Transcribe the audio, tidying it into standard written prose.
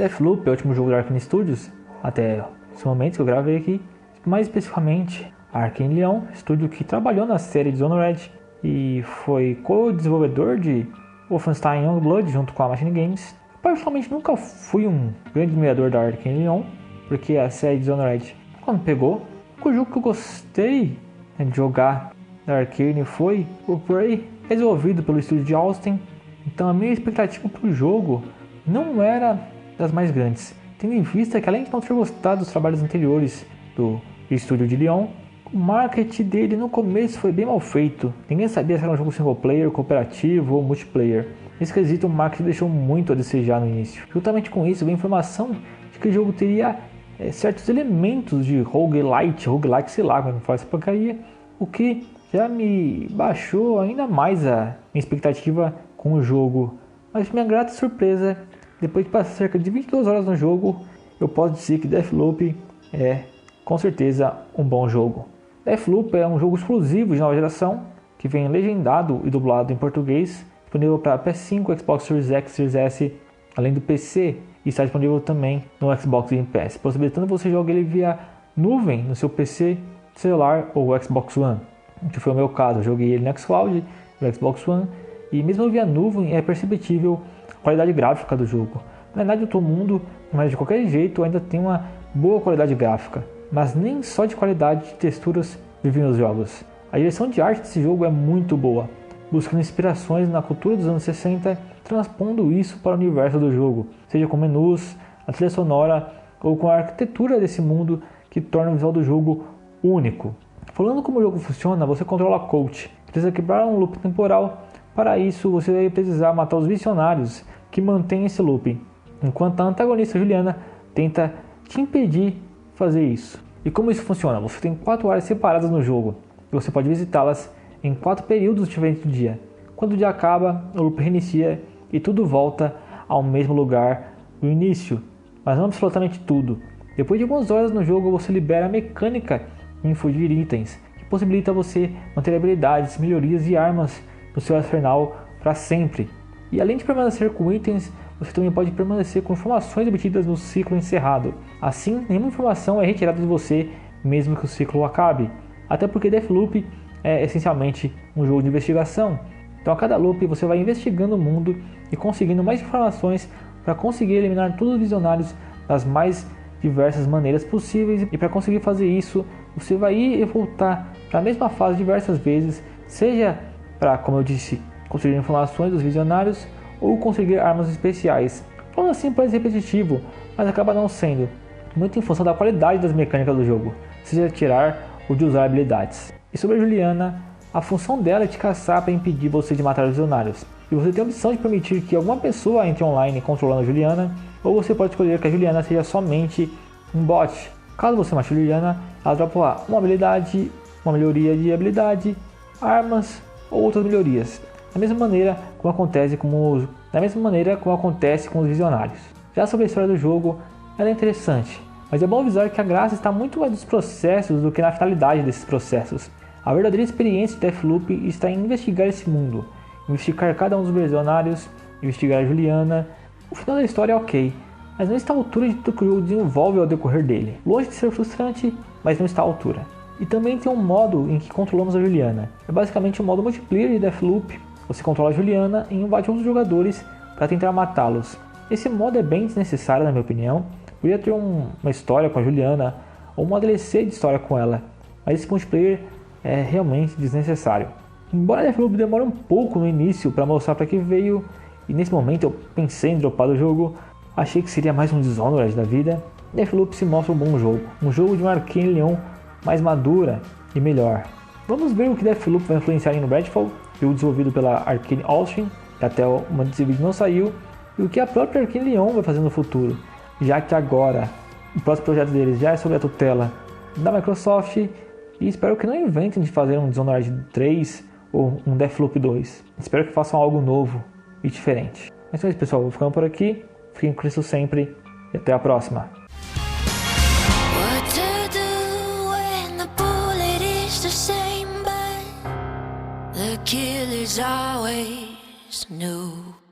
Deathloop é o último jogo da Arkane Studios, até esse momento que eu gravei aqui. Mais especificamente, a Arkane Lyon, estúdio que trabalhou na série Dishonored e foi co-desenvolvedor de Wolfenstein Youngblood junto com a Machine Games. Eu, particularmente, nunca fui um grande admirador da Arkane Lyon, porque a série Dishonored, quando pegou, o jogo que eu gostei de jogar da Arkane foi o Prey, desenvolvido pelo estúdio de Austin. Então a minha expectativa para o jogo não era das mais grandes, tendo em vista que, além de não ter gostado dos trabalhos anteriores do estúdio de Lyon, o marketing dele no começo foi bem mal feito. Ninguém sabia se era um jogo single player, cooperativo ou multiplayer. Nesse quesito, o marketing deixou muito a desejar no início. Juntamente com isso, veio a informação de que o jogo teria certos elementos de roguelite, sei lá como fala essa porcaria, o que já me baixou ainda mais a minha expectativa com o jogo. Mas minha grata surpresa, depois de passar cerca de 22 horas no jogo, eu posso dizer que Deathloop é com certeza um bom jogo. Deathloop é um jogo exclusivo de nova geração, que vem legendado e dublado em português, disponível para PS5, Xbox Series X, Series S, além do PC, e está disponível também no Xbox Game Pass, possibilitando você jogar ele via nuvem no seu PC, celular ou Xbox One, que foi o meu caso. Eu joguei ele no xCloud, no Xbox One, e mesmo via nuvem é perceptível a qualidade gráfica do jogo. Não é nada de outro mundo, mas de qualquer jeito ainda tem uma boa qualidade gráfica. Mas nem só de qualidade de texturas vivem os jogos. A direção de arte desse jogo é muito boa, buscando inspirações na cultura dos anos 60, transpondo isso para o universo do jogo, seja com menus, a trilha sonora ou com a arquitetura desse mundo que torna o visual do jogo único. Falando como o jogo funciona, você controla a Colt, precisa quebrar um loop temporal. Para isso, você vai precisar matar os visionários que mantêm esse loop, enquanto a antagonista Juliana tenta te impedir fazer isso. E como isso funciona? Você tem 4 áreas separadas no jogo e você pode visitá-las em 4 períodos diferentes do dia. Quando o dia acaba, o loop reinicia e tudo volta ao mesmo lugar do início, mas não absolutamente tudo. Depois de algumas horas no jogo, você libera a mecânica de infundir itens, que possibilita você manter habilidades, melhorias e armas no seu arsenal para sempre. E além de permanecer com itens, você também pode permanecer com informações obtidas no ciclo encerrado. Assim, nenhuma informação é retirada de você, mesmo que o ciclo acabe. Até porque Deathloop é essencialmente um jogo de investigação. Então a cada loop você vai investigando o mundo e conseguindo mais informações para conseguir eliminar todos os visionários das mais diversas maneiras possíveis. E para conseguir fazer isso, você vai ir e voltar para a mesma fase diversas vezes, seja para, como eu disse, conseguir informações dos visionários ou conseguir armas especiais. Falando assim parece repetitivo, mas acaba não sendo, muito em função da qualidade das mecânicas do jogo, seja tirar ou de usar habilidades. E sobre a Juliana, a função dela é te caçar para impedir você de matar os visionários. E você tem a opção de permitir que alguma pessoa entre online controlando a Juliana, ou você pode escolher que a Juliana seja somente um bot. Caso você mate a Juliana, ela dropa uma habilidade, uma melhoria de habilidade, armas ou outras melhorias. Da mesma maneira como acontece com os visionários. Já sobre a história do jogo, ela é interessante, mas é bom avisar que a graça está muito mais nos processos do que na finalidade desses processos. A verdadeira experiência de Deathloop está em investigar esse mundo, investigar cada um dos visionários, investigar a Juliana. O final da história é ok, mas não está à altura de tudo que o jogo desenvolve ao decorrer dele. Longe de ser frustrante, mas não está à altura. E também tem um modo em que controlamos a Juliana. É basicamente um modo multiplayer de Deathloop. Você controla a Juliana e invade outros jogadores para tentar matá-los. Esse modo é bem desnecessário na minha opinião. Podia ter uma história com a Juliana ou uma DLC de história com ela, mas esse multiplayer é realmente desnecessário. Embora Deathloop demore um pouco no início para mostrar para que veio, e nesse momento eu pensei em dropar do jogo, achei que seria mais um Dishonored da vida, Deathloop se mostra um bom jogo. Um jogo de uma Arkane Lyon mais madura e melhor. Vamos ver o que Deathloop vai influenciar em Redfall, jogo desenvolvido pela Arkane Austin, que até o momento desse vídeo não saiu, e o que a própria Arkane Lyon vai fazer no futuro, já que agora o próximo projeto deles já é sob a tutela da Microsoft, e espero que não inventem de fazer um Dishonored 3 ou um Deathloop 2. Espero que façam algo novo e diferente. Mas é isso, pessoal, vou ficando por aqui, fiquem com isso sempre e até a próxima. The killers always knew.